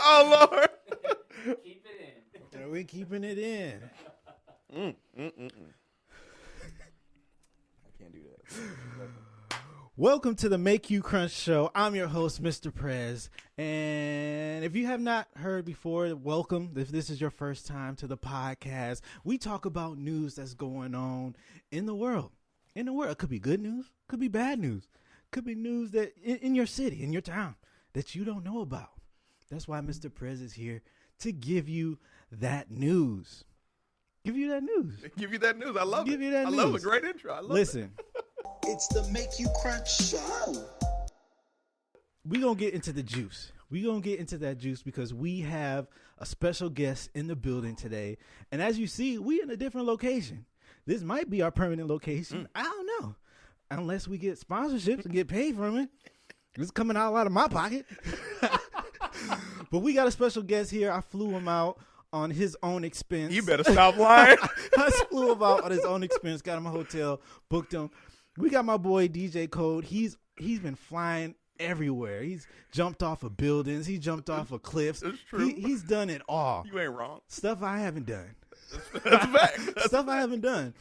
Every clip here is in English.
Oh, Lord. Keep it in. Are we keeping it in? I can't do that. Welcome to the Make You Crunch Show. I'm your host, Mr. Prez. And if you have not heard before, welcome. If this is your first time to the podcast, we talk about news that's going on in the world. It could be good news, could be bad news, could be news that in your city, in your town, that you don't know about. That's why Mr. Prez is here to give you that news. Give you that news. Give you that news. I love it. Give you that news. I love a great intro. I love Listen. It's the Make You Crunch Show. We're going to get into the juice. We're going to get into that juice because we have a special guest in the building today. And as you see, we in a different location. This might be our permanent location. I don't know. Unless we get sponsorships and get paid from it. It's coming out of my pocket. But we got a special guest here. I flew him out on his own expense. You better stop lying. I flew him out on his own expense. Got him a hotel. Booked him. We got my boy DJ Code. He's been flying everywhere. He's jumped off of buildings. He jumped off of cliffs. It's true. He's done it all. You ain't wrong. Stuff I haven't done. That's a fact. Stuff I haven't done.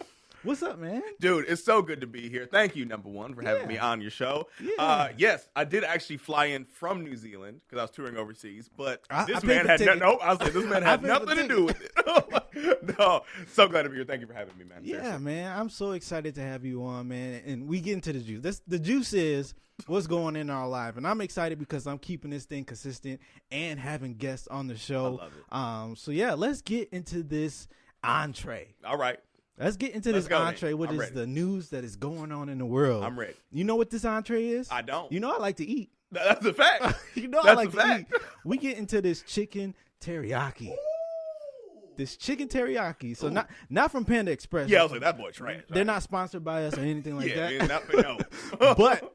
What's up, man? Dude, it's so good to be here. Thank you, number one, for having me on your show. Yeah. Yes, I did actually fly in from New Zealand because I was touring overseas, but I this paid man for had ticket. no. I was like, this man had nothing to do with it. No, so glad to be here. Thank you for having me, man. Yeah, Seriously. man. I'm so excited to have you on, man. And we get into the juice. The juice is what's going in our life. And I'm excited because I'm keeping this thing consistent and having guests on the show. I love it. So, yeah, let's get into this entree. All right. Let's get into Let's this go, entree, man. which I'm is ready. the news that is going on in the world. I'm ready. You know what this entree is? I don't. You know I like to eat. That's a fact. You know I That's like a to fact. eat. We get into this chicken teriyaki. This chicken teriyaki. So not from Panda Express. Yeah, I was like, that boy trash. They're not sponsored by us or anything like Yeah, that. no. But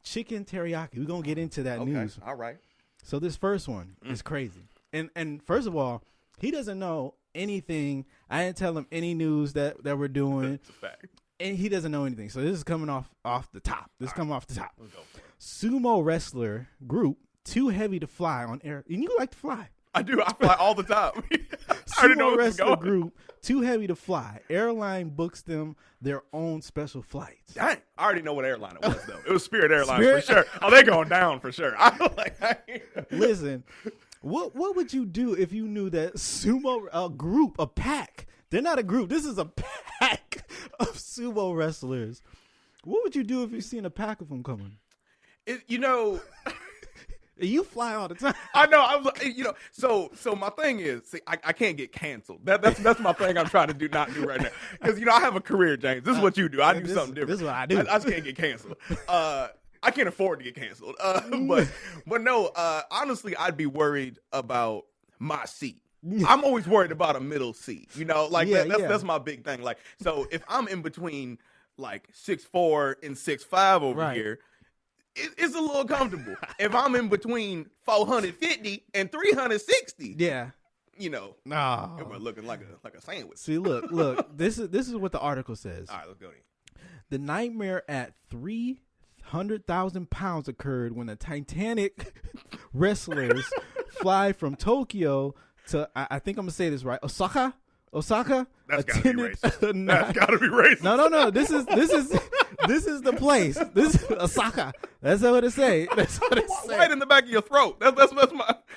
chicken teriyaki. We're gonna get into that Okay, news. all right. So this first one is crazy. And first of all, he doesn't know anything. I didn't tell him any news that we're doing. It's a fact. And he doesn't know anything. So this is coming off the top. This is coming off the top. Let's go for it. Sumo wrestler group too heavy to fly on air. And you like to fly. I do. I fly all the time. I already know Sumo where it's wrestler going. group too heavy to fly. Airline books them their own special flights. Dang, I already know what airline it was, though. It was Spirit Airlines Spirit? for sure. Oh, they going down for sure. I was like, Listen, what would you do if you knew that sumo a pack? They're not a group. This is a pack of sumo wrestlers. What would you do if you seen a pack of them coming? you know, You fly all the time. I know. I was like, so my thing is, see, I can't get canceled. That's my thing. I'm trying to not do right now because I have a career, James. This is what you do. I do something different. This is what I do. I just can't get canceled. I can't afford to get canceled. But no. Honestly, I'd be worried about my seat. I'm always worried about a middle seat. That's my big thing. Like, so if I'm in between like 6'4" and 6'5" over Right. here, it's a little comfortable. If I'm in between 450 and 360, Yeah. Nah. Everyone looking like a sandwich. See, look. This is what the article says. All right, let's go then. The nightmare at 300,000 pounds occurred when the Titanic wrestlers fly from Tokyo to, I think I'm going to say this right, Osaka? That's gotta be attended racist. That's gotta be racist. No. This is the place. This is Osaka. That's what it say. That's what it say. Right in the back of your throat. That's my.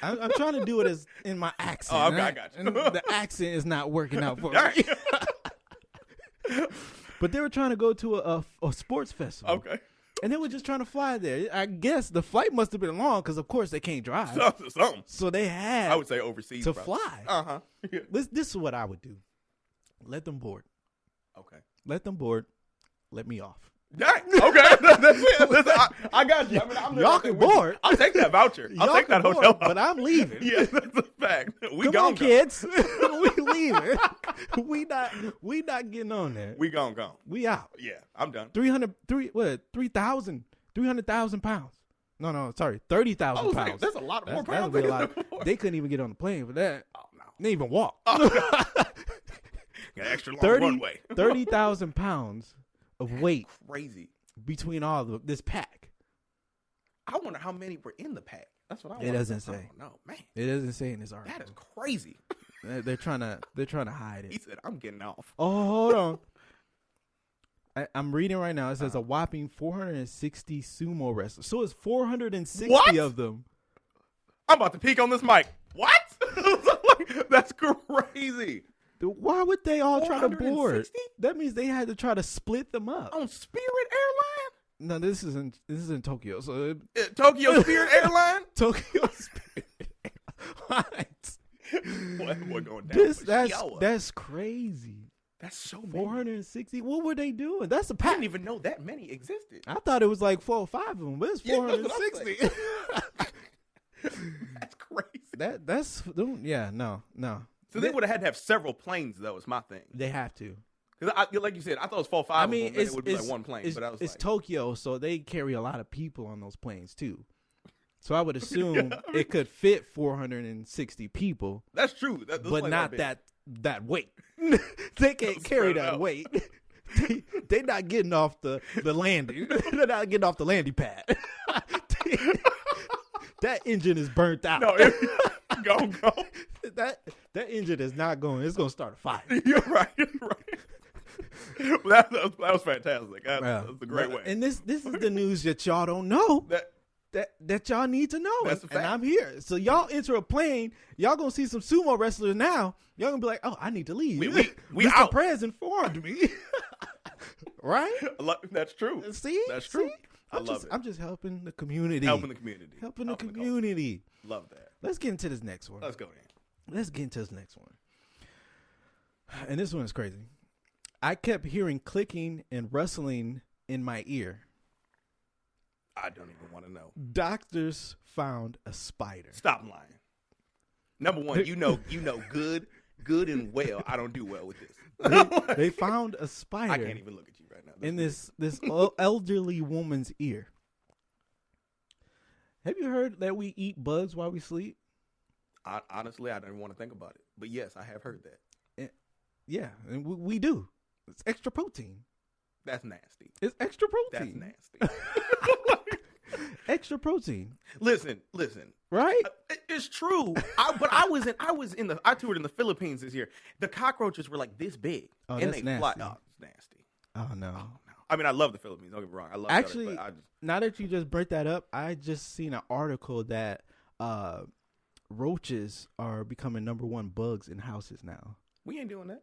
I'm trying to do it as in my accent. Oh, okay, right? I got you. And the accent is not working out for me. Dang. But they were trying to go to a sports festival. Okay. And they were just trying to fly there. I guess the flight must have been long because, of course, they can't drive. Something. So they had I would say overseas to probably. fly. Uh-huh. Yeah. This is what I would do. Let them board. Okay. Let them board. Let me off. Dang. Okay. That's it. Listen, I got you. I mean, I'm Y'all can board. I'll take that voucher. I'll Y'all take that can hotel. board, but I'm leaving. Yeah, that's a fact. We Come gone, on, kids. We leaving. We not getting on there. We gone. We out. Yeah, I'm done. 300,000 pounds. No, sorry, 30,000 pounds. That's a lot more That'd pounds. be a lot. They couldn't even get on the plane for that. Oh no. They didn't even walk. Got extra long runway. 30,000 pounds of weight Crazy. between all of this pack. I wonder how many were in the pack. That's what I want. It doesn't say. No, man. It doesn't say in this article. That is crazy. They're trying to hide He it. said, "I'm getting off." Oh, hold on. I'm reading right now. It says a whopping 460 sumo wrestlers. So it's 460 What? of them. I'm about to peek on this mic. What? That's crazy. Why would they all try to board? 460? That means they had to try to split them up. On Spirit Airline? No, this is in Tokyo. So Tokyo Spirit Airline? Tokyo Spirit. Right. Boy, going down That's crazy. That's so many. 460. What were they doing? That's a I pack. didn't even know that many existed. I thought it was like 4 or 5 of them, but it's Yeah, that's what I'm 460. That's crazy. No. So they would have had to have several planes, though. Is my thing. They have to. Because like you said, I thought it was 4 or 5. I mean, of them, and it would be like one plane. But I was it's like, Tokyo, so they carry a lot of people on those planes too. So I would assume it could fit 460 people, that's true. Those but planes not are big. that weight. They can't carry spread that out. weight. They're not getting off the landing. They're not getting off the landing pad. That engine is burnt out. No, go. That engine is not going. It's going to start a fire. You're right. Well, that was fantastic. That's a great way. And this is the news that y'all don't know. That y'all need to know. That's a fact. And I'm here. So y'all enter a plane. Y'all gonna see some sumo wrestlers now. Y'all gonna be like, oh, I need to leave. We Mr. out. Prez informed me. Right? That's true. See? That's true. See? I love it. I'm just helping the community. Helping the community. Helping the culture. community. Love that. Let's get into this next one. Let's go then. Let's get into this next one. And this one is crazy. I kept hearing clicking and rustling in my ear. I don't even want to know. Doctors found a spider. Stop lying. Number one, you know good and well. I don't do well with this. They found a spider. I can't even look at you right now. In this elderly woman's ear. Have you heard that we eat bugs while we sleep? Honestly, I don't even want to think about it. But yes, I have heard that. Yeah, and we do. It's extra protein. That's nasty. It's extra That's protein. nasty. Extra protein. Listen. Right? It's true. I toured in the Philippines this year. The cockroaches were like this big, Oh, and that's they fly. nasty. Oh, it's nasty. Oh no. No. I mean, I love the Philippines. Don't get me wrong. I love Actually, it, but I just, now that you just brought that up, I just seen an article that roaches are becoming #1 bugs in houses now. we ain't doing that.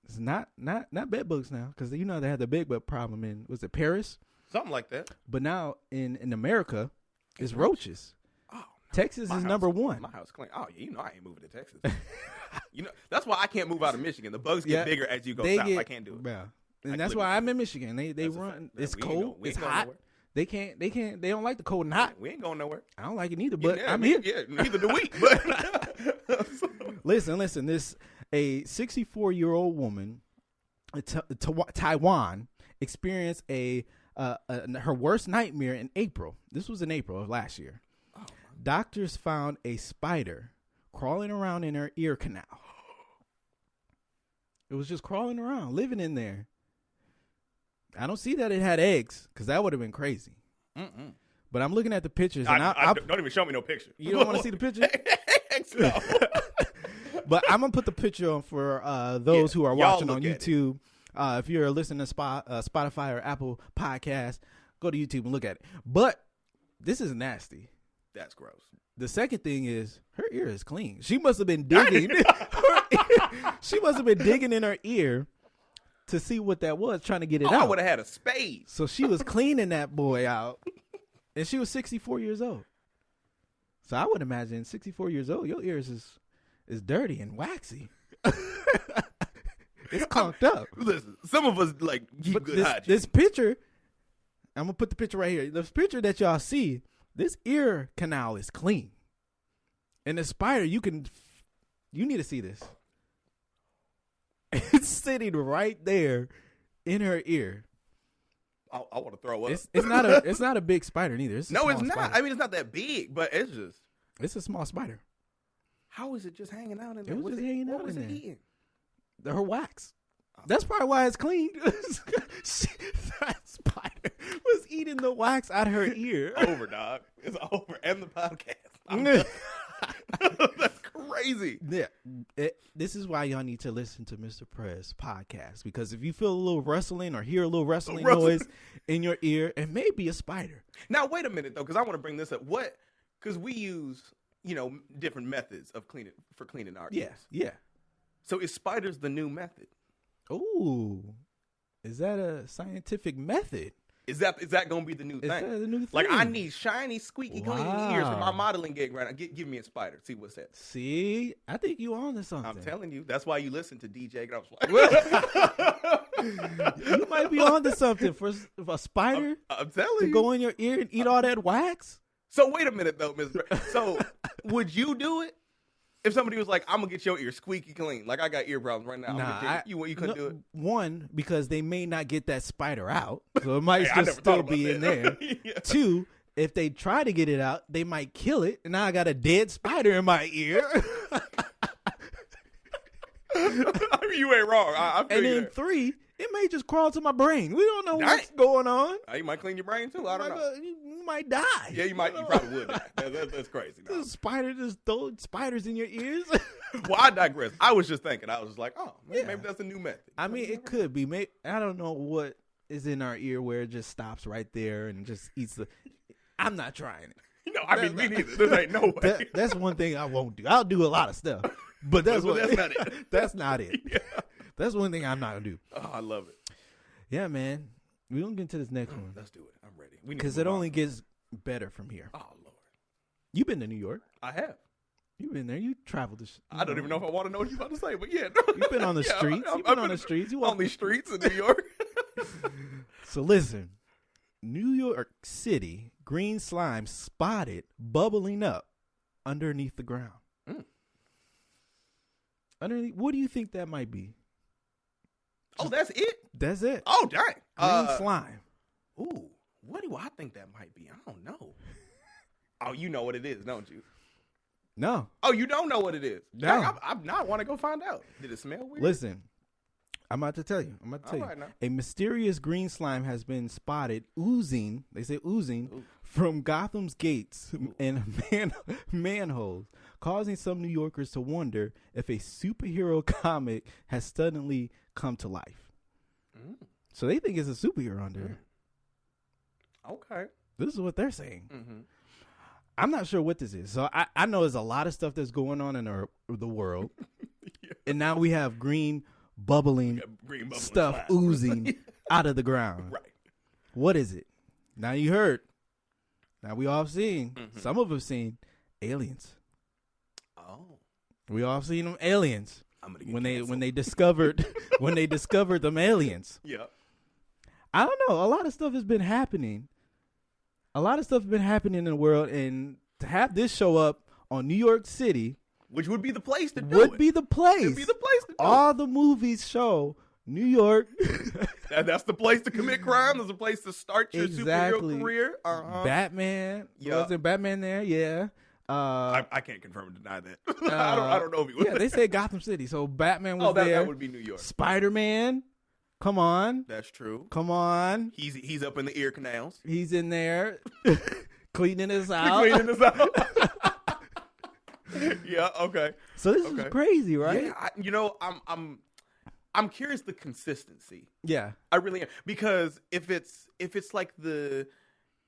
It's not bed bugs now, because they had the bed bug problem in, was it Paris? Something like that. But now in America, it's roaches. Oh, no. Texas is #1. My house clean. Oh, yeah, I ain't moving to Texas. That's why I can't move out of Michigan. The bugs get bigger as you go south. I can't do it. Yeah. And that's why I'm in Michigan. They run. It's cold. It's hot. They can't. They don't like the cold and hot. We ain't going nowhere. I don't like it neither. But I'm here. here. Yeah, neither do we. But Listen. A 64-year-old woman, Taiwan, experienced her worst nightmare in April. This was in April of last year. Oh, Doctors found a spider crawling around in her ear canal. It was just crawling around, living in there. I don't see that it had eggs, because that would have been crazy. Mm-mm. But I'm looking at the pictures. And I don't even show me no picture. You don't want to see the picture? No. But I'm going to put the picture on for those who are watching on look YouTube. If you're listening to Spotify or Apple Podcasts, go to YouTube and look at it. But this is nasty. That's gross. The second thing is her ear is clean. She must have been digging. She must have been digging in her ear to see what that was, trying to get it out. I would have had a spade. So she was cleaning that boy out. And she was 64 years old. So I would imagine 64 years old, your ears is dirty and waxy. It's conked up. Listen, some of us keep good hygiene. This picture, I'm going to put the picture right here. This picture that y'all see, this ear canal is clean. And the spider, you need to see this. It's sitting right there in her ear. I want to throw up. It's not a big spider neither. It's not. Spider. I mean, it's not that big, but it's a small spider. How is it just hanging out in there? It was just hanging out in there. What was it eating? Her wax. That's probably why it's clean. That spider was eating the wax out of her ear. Over, dog. It's over. And the podcast. I'm done. That's crazy. Yeah, this is why y'all need to listen to Mr. Prez podcast, because if you feel a little rustling or hear a little rustling noise in your ear, it may be a spider. Now, wait a minute, though, because I want to bring this up. Because we use, different methods of cleaning our ears. Yeah. So is spiders the new method? Ooh, is that a scientific method? Is that going to be the new thing? Is that the new thing? Like, I need shiny, squeaky clean ears for my Wow. modeling gig right now. Give me a spider. See what's that. See, I think you on to something. I'm telling you. That's why you listen to DJ Gross. You might be on to something for a spider I'm telling to you. go in your ear and eat all that wax. So wait a minute, though, Ms. So would you do it? If somebody was like, I'm going to get your ear squeaky clean. Like, I got ear problems right now. Nah, you couldn't do it? One, because they may not get that spider out, so it might Hey, I just never thought still be about in that. there. Yeah. Two, if they try to get it out, they might kill it, and now I got a dead spider in my ear. I mean, you ain't wrong. I feel And you then there. three, it may just crawl to my brain. We don't know Dang. what's going on. You might clean your brain, too. I don't know. You might die. Yeah, you might. You probably would. That's crazy. No. The spider just throw spiders in your ears. Well, I digress. I was just thinking. I was just like, oh, Yeah. maybe that's a new method. I mean, it could be. Maybe, I don't know what is in our ear where it just stops right there and just eats the. I'm not trying it. I mean, me neither. There ain't no way. That's one thing I won't do. I'll do a lot of stuff, but that's But what, that's not it. That's not it. Yeah. That's one thing I'm not gonna do. Oh, I love it. Yeah, man. We gonna get into this next one Let's do it. I'm ready. We need because to it move only on. gets better from here. Oh Lord, You've been to New York. I have. You've been there. You traveled. I don't even know if I want to know what you're about to say, but yeah. You've been on the Yeah, streets. You've been on the streets. You walk on these streets in New York. So listen, New York City, green slime spotted bubbling up underneath the ground. Mm. Underneath, what do you think that might be? Oh, that's it. That's it. Oh, dang. Green slime. Ooh, what do I think that might be? I don't know. Oh, you know what it is, don't you? No, Oh, you don't know what it is. No. Dang, I now want to go find out. Did it smell weird? listen. I'm about to tell you. All right, now. A mysterious green slime has been spotted oozing. They say oozing from Gotham's gates and manholes, causing some New Yorkers to wonder if a superhero comic has suddenly come to life. So they think it's a superhero under there. Okay. This is what they're saying. Mm-hmm. I'm not sure what this is. So I know there's a lot of stuff that's going on in the world. Yeah. And now we have green bubbling Green bubbling stuff slime. oozing out of the ground. Right. What is it? Now you heard. Now we all have seen. Mhm. Some of us seen aliens. Oh. We all seen them aliens I'm gonna get when canceled. they discovered when they discovered them aliens. Yeah. I don't know. A lot of stuff has been happening. A lot of stuff has been happening in the world, and to have this show up on New York City Which would be the place to do would it. be the place. It'd be the place to do All the movies show New York. it. That's the place to commit crime. There's a place to start your Exactly. superhero career. Uh-huh. Batman. Yeah. Wasn't Batman there? Yeah. I can't confirm or deny that. I don't know if he was. Yeah, they said Gotham City, so Batman was there. That would be New York. Spider-Man. Come on. That's true. Come on. He's up in the ear canals. He's in there cleaning us out. Cleaning us out. Yeah. Okay. So this is Okay. crazy, right? Yeah. I'm curious the consistency. Yeah. I really am, because if it's like the,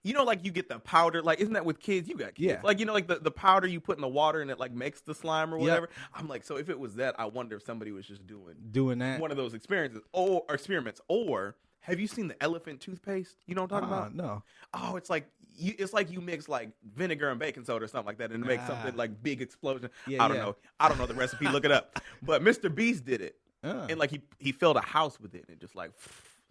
like you get the powder, like isn't that with kids? You got kids, Yeah. like like the powder you put in the water and it like makes the slime or Yep. whatever. I'm like, so if it was that, I wonder if somebody was just doing that. one of those experiences or experiments. Or have you seen the elephant toothpaste? You know what I'm talking about? No. Oh, it's like you mix like vinegar and baking soda or something like that and make something like big explosion. Yeah, I don't yeah. know. I don't know the recipe. Look it up. But Mr. Beast did it. And like he filled a house with it and just like,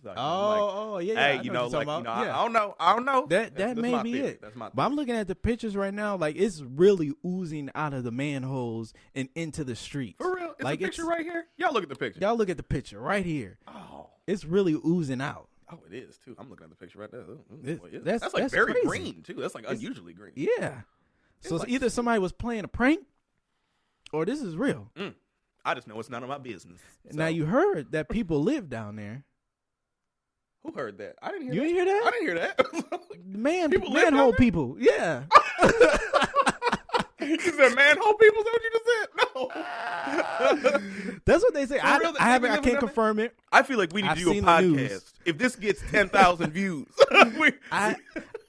Yeah. hey, I know what you're talking about. Yeah. I don't know. That That's may my be theory. it. That's my theory. But I'm looking at the pictures right now, like it's really oozing out of the manholes and into the streets. For real, it's like a picture right here. Y'all look at the picture. Y'all look at the picture right here. Oh, It's really oozing out. it is too. I'm looking at the picture right there. Boy, yeah. That's like very crazy. green too. That's like unusually green. Yeah. So it's like- either somebody was playing a prank or this is real. I just know it's none of my business. Now So- you heard that people live down there. Who heard that? I didn't hear You that. ain't hear that? I didn't hear that. People live down Manhole there? people. Yeah. You said manhole people? Is that what you just said? No. That's what they say. For real, I they can't live down there? confirm it. I feel like we need I've to do a seen the news. podcast. If this gets 10,000 views,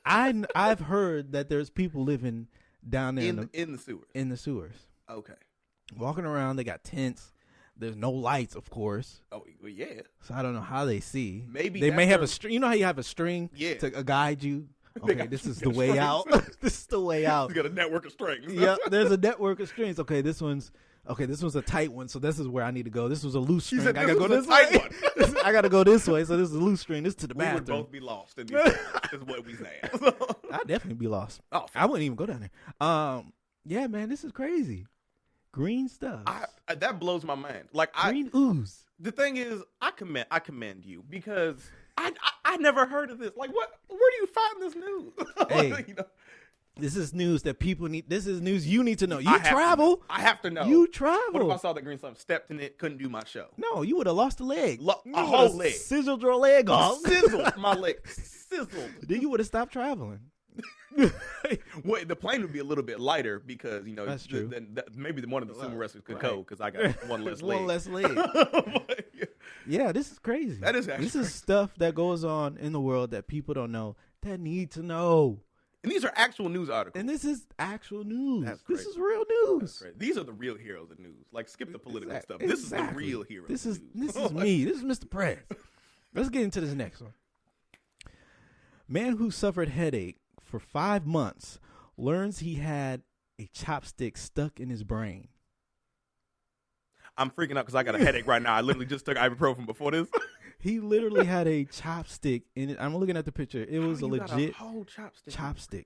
I've heard that there's people living down there in the sewers. in the sewers. Okay. Walking around, they got tents. There's no lights, of course. Oh, well, yeah. So I don't know how they see. Maybe they that's may have their- a string. You know how you have a string to guide you? They Okay, got- this is they the got way strings. out. This is the way out. You got a network of strings. Yeah, there's a network of strings. Okay, this one's a tight one, so this is where I need to go. This was a loose string. said I this gotta go was this a tight way. I gotta go this way. So this is a loose string. This is to the We would bathroom. both be lost in these things, is what we saying. I'd definitely be lost. Oh, I wouldn't even go down there. Yeah, man, this is crazy. Green stuff. that blows my mind. Like Green ooze. the thing is, I commend you because I never heard of this. Like, what? Where do you find this news? Hey. You know, This is news that people need. This is news you need to know. You I have to travel. know. I have to know. You What if travel. I saw that green stuff, stepped in it, couldn't do my show? No, you would have lost a leg. A You whole would've leg. Sizzled your leg off. Sizzled my leg. Sizzled. Then you would have stopped traveling. Well, the plane would be a little bit lighter because That's true. Maybe one of the sumo wrestlers could Right. go because I got one less leg. One less leg. But, yeah. Yeah, this is crazy. That is actually This is stuff that goes on in the world that people don't know that need to know. And these are actual news articles. And this is actual news. That's This crazy. is real news. Right. These are the real heroes of news. Like, skip the political stuff. Exactly. This is the real hero. This of is news. me. This is Mr. Prez. Let's get into this next one. Man who suffered headache for 5 months learns he had a chopstick stuck in his brain. I'm freaking out because I got a headache right now. I literally just took ibuprofen before this. He literally had a chopstick in it. I'm looking at the picture. It was a You got legit whole chopstick. chopstick.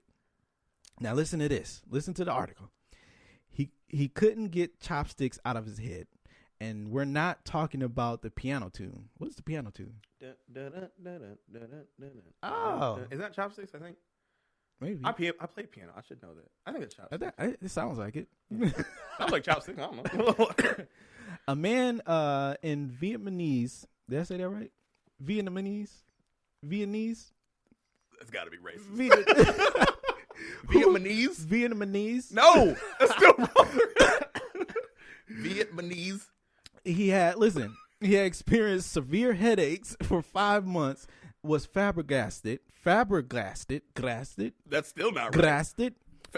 Now listen to this. Listen to the article. He couldn't get chopsticks out of his head. And we're not talking about the piano tune. What is the piano tune? Oh. Is that chopsticks? I think. Maybe. I play piano. I should know that. I think it's chopsticks. It sounds like it. Sounds like chopsticks. I don't know. A man in Vietnamese. Did I say that right? Vietnamese? That's got to be racist. Vietnamese? Vietnamese? Vietnamese. No, that's still wrong. Vietnamese. He had experienced severe headaches for 5 months, was flabbergasted, That's still not right.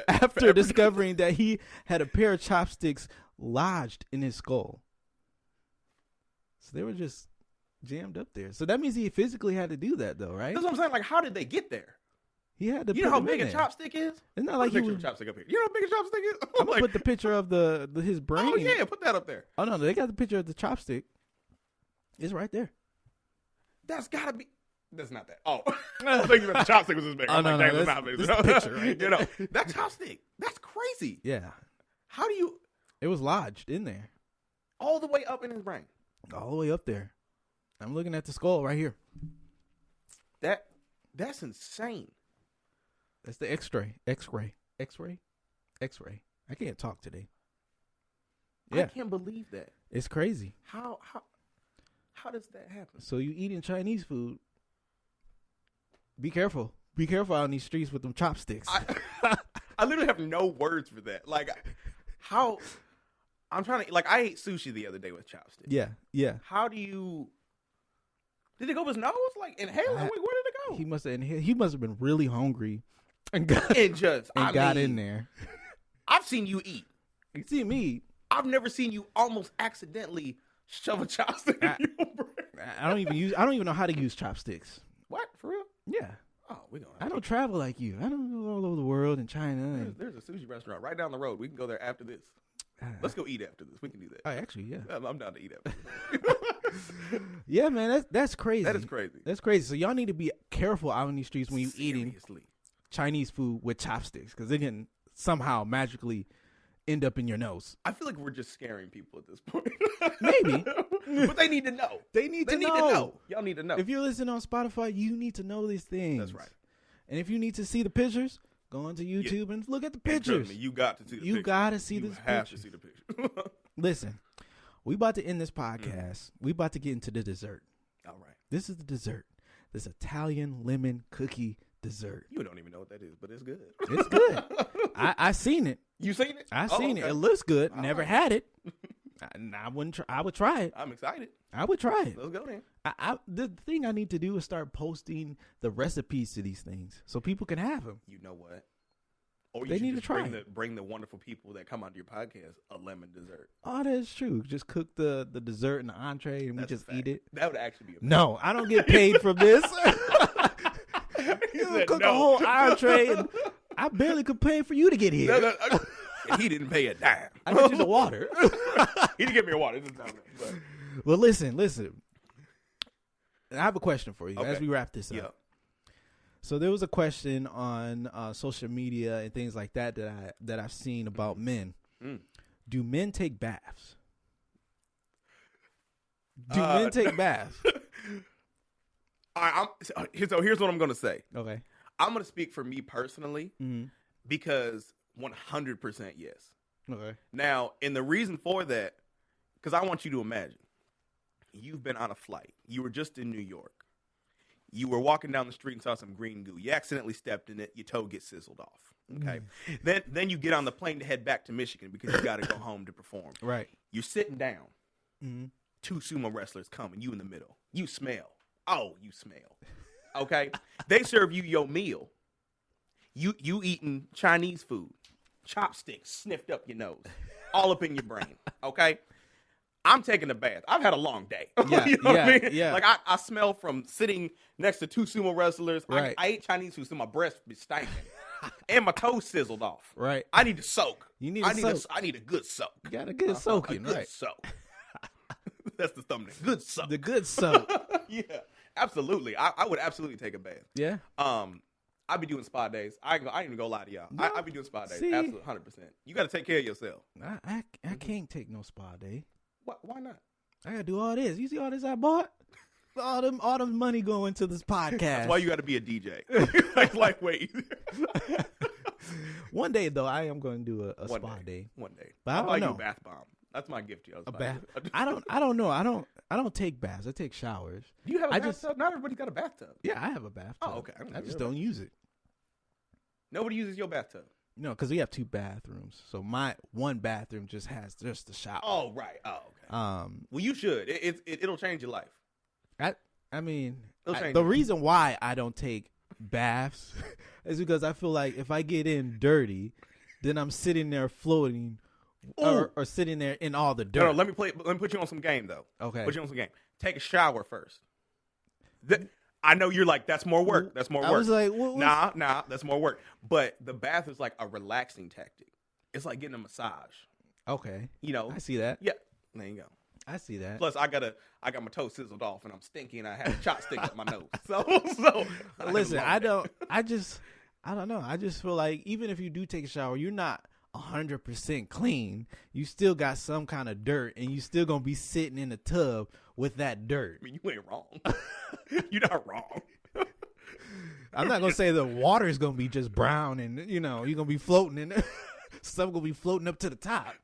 after discovering that he had a pair of chopsticks lodged in his skull. So they were just jammed up there. So that means he physically had to do that, though, right? That's what I'm saying. Like, how did they get there? He had to. You know how big a chopstick is? It's not Put like a he picture was. of chopstick up here. You know how big a chopstick is? I'm gonna put the picture of his brain. Oh yeah, put that up there. Oh no, they got the picture of the chopstick. It's right there. That's gotta be. That's not that. Oh, I was thinking that the chopstick was this big. Oh, I'm no, like, no, that's that's- not big. this is the picture right You know that chopstick. That's crazy. Yeah, How do you it was lodged in there, all the way up in his brain? all the way up there. I'm looking at the skull right here. That's insane. That's the X-ray. I can't talk today. I Yeah, can't believe that. it's crazy. How does that happen? So you eating Chinese food? Be careful. Be careful out in these streets with them chopsticks. I literally have no words for that. Like, how? I'm trying to. Like, I ate sushi the other day with chopsticks. yeah. How do you? Did it go up his nose? Like, inhale? Wait, where did it go? He must have been really hungry and got It just. got in there. I've seen you eat. You see me? I've never seen you almost accidentally shove a chopstick in your brain. I don't even know how to use chopsticks. What? For real? Yeah. Oh, we're going. I don't travel like you. I don't go all over the world and China. And, There's a sushi restaurant right down the road. We can go there after this. Let's go eat after this. We can do that. actually, yeah. I'm down to eat after this. Yeah, man, that's crazy. That is crazy. That's crazy. So y'all need to be careful out in these streets when you eating Seriously. Chinese food with chopsticks because they can somehow magically end up in your nose. I feel like we're just scaring people at this point. Maybe. But they need to know. They need to to know. know. Y'all need to know. If you're listening on Spotify, you need to know these things. That's right. And if you need to see the pictures, go onto YouTube and look at the And trust pictures. me, you got to see the You picture. gotta see You this have picture. to see the picture. Listen, we about to end this podcast. We about to get into the dessert. All right. This is the dessert. this Italian lemon cookie dessert. You don't even know what that is, but it's good. It's good. I seen it. You seen it? I seen okay. it. It looks good. All Never right. had it. I wouldn't. I would try it. I'm excited. I would try it. Let's go then. The thing I need to do is start posting the recipes to these things so people can have them. You know what? Or They you need should to just try bring the wonderful people that come onto your podcast a lemon dessert. Oh, that's true. Just cook the dessert and the entree, and That's we a just fact. eat it. That would actually be a No, I don't get paid from this. He You said cook no. a whole entree, and I barely could pay for you to get here. And he didn't pay a dime. I get you the water. He didn't give me a water. Just but Well, listen. I have a question for you as Okay. we wrap this up. yeah. So there was a question on social media and things like that that I've seen about men. Mm. Do men take baths? Do men take baths? So here's what I'm going to say. Okay. I'm going to speak for me personally Mm-hmm. because 100% yes. Okay. Now, and the reason for that, because I want you to imagine, you've been on a flight. You were just in New York. You were walking down the street and saw some green goo. You accidentally stepped in it. Your toe gets sizzled off. Okay. Then you get on the plane to head back to Michigan because you got to go home to perform. Right. You're sitting down. Mm-hmm. 2 sumo wrestlers come and you in the middle. You smell. Oh, you smell. Okay. They serve you your meal. You eating Chinese food. Chopsticks sniffed up your nose. All up in your brain. Okay. I'm taking a bath. I've had a long day. Yeah, You know what I yeah, mean? yeah. Like I smell from sitting next to 2 sumo wrestlers. Right. I ate Chinese food, so my breath be stinking. And my toes sizzled off. Right. I need to soak. You need I to need soak. I need a good soak. You got a good soaking, A good right? soak. That's the thumbnail. Good soak. The good soak. Yeah, absolutely. I would absolutely take a bath. Yeah. I'd be doing spa days. I ain't even gonna lie to y'all. No. I'd be doing spa days. See? Absolutely, 100%. You got to take care of yourself. I can't take no spa day. Why not? I gotta do all this. You see all this I bought? All them money going to this podcast. That's why you got to be a DJ. like wait. One day though, I am going to do a One spa day. One day. But I I'll don't buy you know. a bath bomb. That's my gift to you. A bath. I don't know. I don't take baths. I take showers. Do you have a I bathtub? just- Not everybody's got a bathtub. Yeah, I have a bathtub. Oh, okay. I just don't use it. Nobody uses your bathtub. No, because we have 2 bathrooms. So my one bathroom just has just the shower. Oh, right. Oh, okay. Well, you should. It'll change your life. I mean, It'll change the it. reason why I don't take baths is because I feel like if I get in dirty, then I'm sitting there floating or sitting there in all the dirt. No, let me put you on some game though. Okay. Put you on some game. Take a shower first. I know you're like, that's more work. That's more work. I was like, what, Nah, that's more work. But the bath is like a relaxing tactic. It's like getting a massage. okay. You know? I see that. Yeah. There you go. I see that. Plus, I got my toe sizzled off and I'm stinky and I have a chopstick up my nose. So Listen, I don't know. I just feel like even if you do take a shower, you're not 100% clean. You still got some kind of dirt, and you still gonna be sitting in the tub with that dirt. I mean, you ain't wrong. You're not wrong. I'm not gonna say the water is gonna be just brown, and you're gonna be floating in. Some gonna be floating up to the top.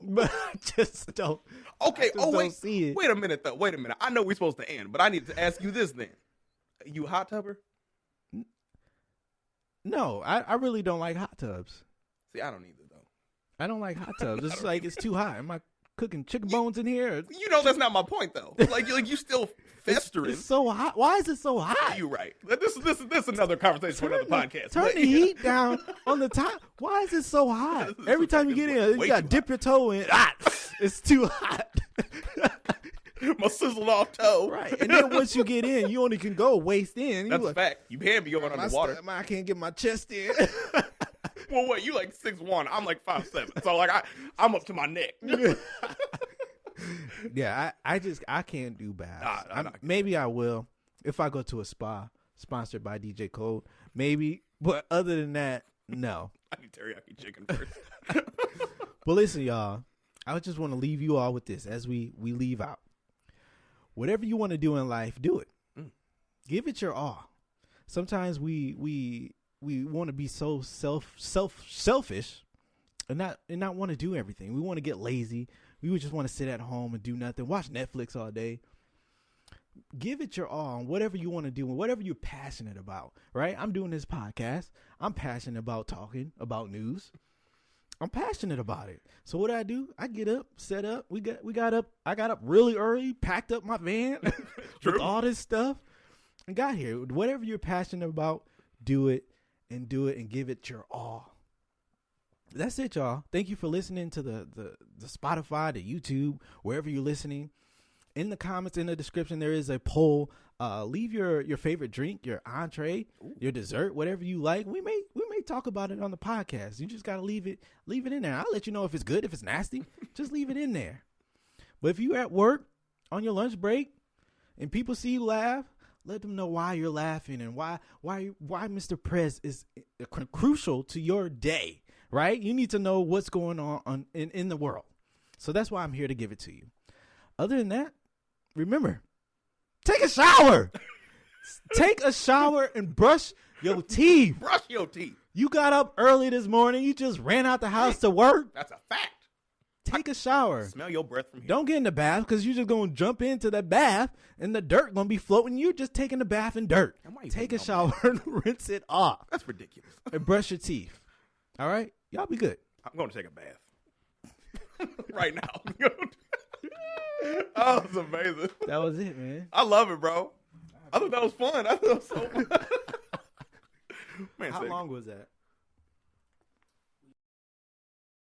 But I just don't. Okay. I just don't Wait. see it. Wait a minute, though. Wait a minute. I know we're supposed to end, but I need to ask you this then. You a hot tubber? No, I really don't like hot tubs. See, I don't either, though. I don't like hot tubs. It's like it's too hot. Am I cooking chicken bones in here? You know that's not my point, though. Like you still festering. It's so hot. Why is it so hot? You're right. This is another conversation for another podcast. Turn But, the heat down on the top. Why is it so hot? Every time you get in, way you got to too dip your toe in. It's too hot. my sizzled off toe. Right. And then once you get in, you only can go waist in. That's You a fact. You can be going underwater. I can't get my chest in. Well, wait, you like 6'1". I'm like 5'7". So like I'm up to my neck. Yeah, I can't do baths. Nah, maybe I will if I go to a spa sponsored by DJ Code. Maybe, but other than that, no. I need teriyaki chicken first. But listen, y'all, I just want to leave you all with this as we leave out. Whatever you want to do in life, do it. Give it your all. Sometimes we want to be so selfish and not want to do everything. We want to get lazy. We would just want to sit at home and do nothing, watch Netflix all day. give it your all on whatever you want to do and whatever you're passionate about, right? I'm doing this podcast. I'm passionate about talking about news. I'm passionate about it. So what do? I get up, set up. I got up really early, packed up my van with all this stuff, and got here. Whatever you're passionate about, do it and give it your all. That's it, y'all. Thank you for listening to the Spotify, the YouTube, wherever you're listening. In the comments, in the description, there is a poll. Leave your favorite drink, your entree, your dessert, whatever you like. We may talk about it on the podcast. You just gotta leave it in there. I'll let you know if it's good, if it's nasty. Just leave it in there. But if you're at work on your lunch break and people see you laugh, let them know why you're laughing and why Mr. Prez is crucial to your day. Right? You need to know what's going on in the world. So that's why I'm here to give it to you. Other than that, remember, take a shower. Take a shower and brush your teeth. Brush your teeth. You got up early this morning. You just ran out the house to work. That's a fact. Take a shower. Smell your breath from here. Don't get in the bath because you're just going to jump into the bath and the dirt going to be floating. You're just taking the bath in dirt. Take a shower and rinse it off. That's ridiculous. And brush your teeth. All right? Y'all be good. I'm going to take a bath. Right now. Oh, it's amazing. That was it, man. I love it, bro. I thought that was fun. I thought it was so fun. Man, How long was that?